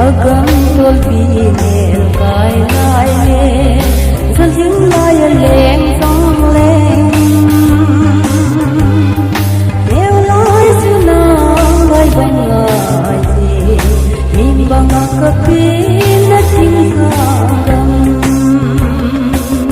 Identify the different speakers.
Speaker 1: agam tol pinel kai lai le zal jing lai leng song leng deu lai su na lai bang lai ti min bang ka pi